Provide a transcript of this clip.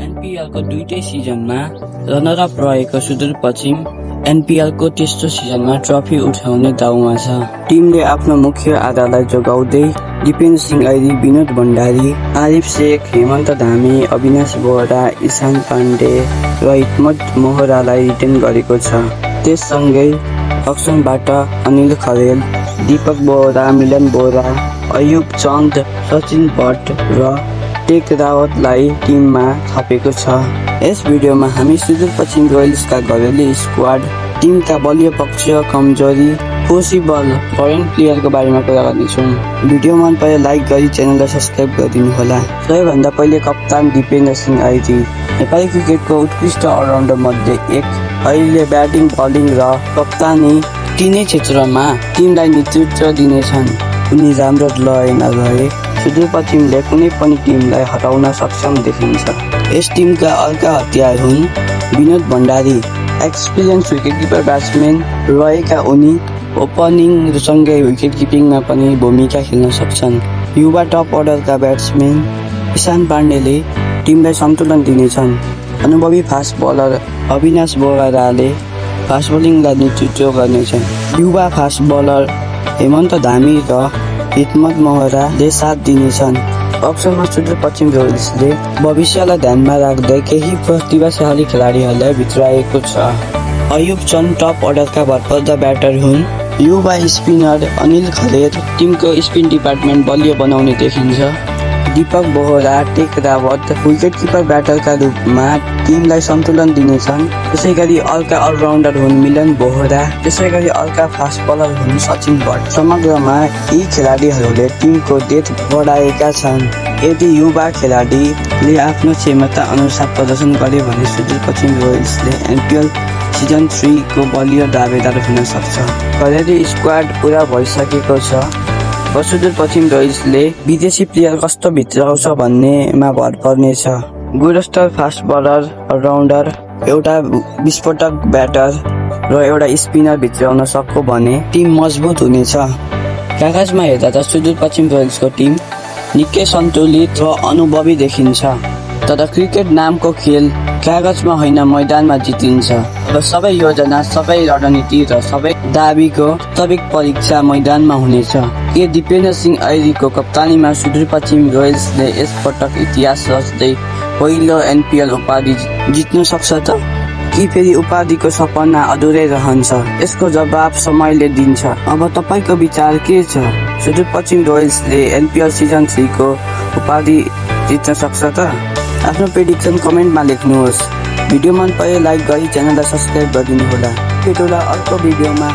एनपीएलको दुईटै सिजनमा रनरअप रहेको सुदूरपश्चिम एनपीएलको तेस्रो सिजनमा ट्रफी उठाउने दाउमा छ। टिमले आफ्नो मुख्य आधारलाई जोगाउँदै दिपेन्द्र सिंह ऐरी, विनोद भण्डारी, आरिफ शेख, हेमन्त धामी, अविनाश बोहरा, ईशान पाण्डे र हिक्मत मोहरालाई रिटेन गरेको छ। त्यससँगै अक्सनबाट अनिल खरेल, दीपक बोहरा, मिलन बोहरा, अयुब चन्द, सचिन भट्ट र टेक रावतलाई टिममा थपेको छ। यस भिडियोमा हामी सुदूरपश्चिम रोयल्सका घरेलु स्क्वाड, टिमका बलियो पक्ष, कमजोरी, पोसिबल फरेन प्लेयरको बारेमा कुरा गर्नेछौँ। भिडियो मन परे लाइक गरी च्यानललाई सब्सक्राइब गरिदिनुहोला। सबैभन्दा पहिले कप्तान दिपेन्द्र सिंह ऐरी, नेपाली क्रिकेटको उत्कृष्ट अलराउन्डर मध्ये एक। अहिले ब्याटिङ, बलिङ र कप्तानी तीनै क्षेत्रमा टिमलाई नेतृत्व दिनेछन्। उनी राम्रो लयमा रहे सुदूरपश्चिमले कुनै पनि टिमलाई हटाउन सक्षम देखिन्छ। यस टिमका अर्का हतियार हुन् Vinod Bhandari, experience wicketkeeper batsman रहेका उनी ओपनिङसँगै विकेट किपिङमा पनि भूमिका खेल्न सक्छन्। युवा टप अर्डरका ब्याट्सम्यान ईशान पाण्डेले टिमलाई सन्तुलन दिनेछन्। अनुभवी फास्ट बलर अविनाश बोहराले फास्ट बलिङलाई नेतृत्व गर्नेछन्। युवा फास्ट बलर हेमन्त धामी र हिक्मत मोहराले साथ दिनेछन्। अक्सरमा सुदूरपश्चिम रोयल्सले भविष्यलाई ध्यानमा राख्दै केही प्रतिभाशाली खेलाडीहरूलाई भित्राएको छ। अयुब चन्द टप अर्डरका भरपर्दा ब्याटर हुन्। युवा स्पिनर अनिल खरेल टिमको स्पिन डिपार्टमेन्ट बलियो बनाउने देखिन्छ। दीपक बोहरा, टेक रावत विकेटकिपर ब्याटरका रूपमा टिमलाई सन्तुलन दिनेछन्। त्यसैगरी अर्का अलराउन्डर हुन् मिलन बोहरा, त्यसैगरी अर्का फास्ट बलर हुन् सचिन भट्ट। समग्रमा यी खेलाडीहरूले टिमको डेथ बढाएका छन्। यदि युवा खेलाडीले आफ्नो क्षमता अनुसार प्रदर्शन गरे भने सुदूरपश्चिम रोयल्सले एनपीएल सिजन 3 को बलियो दावेदार हुन सक्छ। घरेलु स्क्वाड पुरा भइसकेको छ। सुदूरपश्चिम रोयल्सले विदेशी प्लेयर कस्तो भित्राउँछ भन्नेमा भर पर्नेछ। गुणस्तर फास्ट बलर, अलराउन्डर, एउटा विस्फोटक ब्याटर र एउटा स्पिनर भित्राउन सक्यो भने टिम मजबुत हुनेछ। कागजमा हेर्दा त सुदूरपश्चिम रोयल्सको टिम निकै सन्तुलित र अनुभवी देखिन्छ। तर क्रिकेट नामको खेल कागजमा होइन मैदानमा जितिन्छ। र सबै योजना, सबै रणनीति र सबै दाबीको वास्तविक परीक्षा मैदानमा हुनेछ। के दिपेन्द्र सिंह ऐरीको कप्तानीमा सुदूरपश्चिम रोयल्सले यसपटक इतिहास रच्दै पहिलो एनपीएल उपाधि जित्न सक्छ त? कि फेरि उपाधिको सपना अधुरै रहन्छ? यसको जवाब समयले दिन्छ। अब तपाईँको विचार के छ? सुदूरपश्चिम रोयल्सले एनपीएल सिजन 3 को उपाधि जित्न सक्छ त? आफ्नो प्रेडिक्सन कमेन्टमा लेख्नुहोस्। भिडियो मन परे लाइक गरी च्यानललाई सब्सक्राइब गरिदिनुहोला। भेटौँला अर्को भिडियोमा।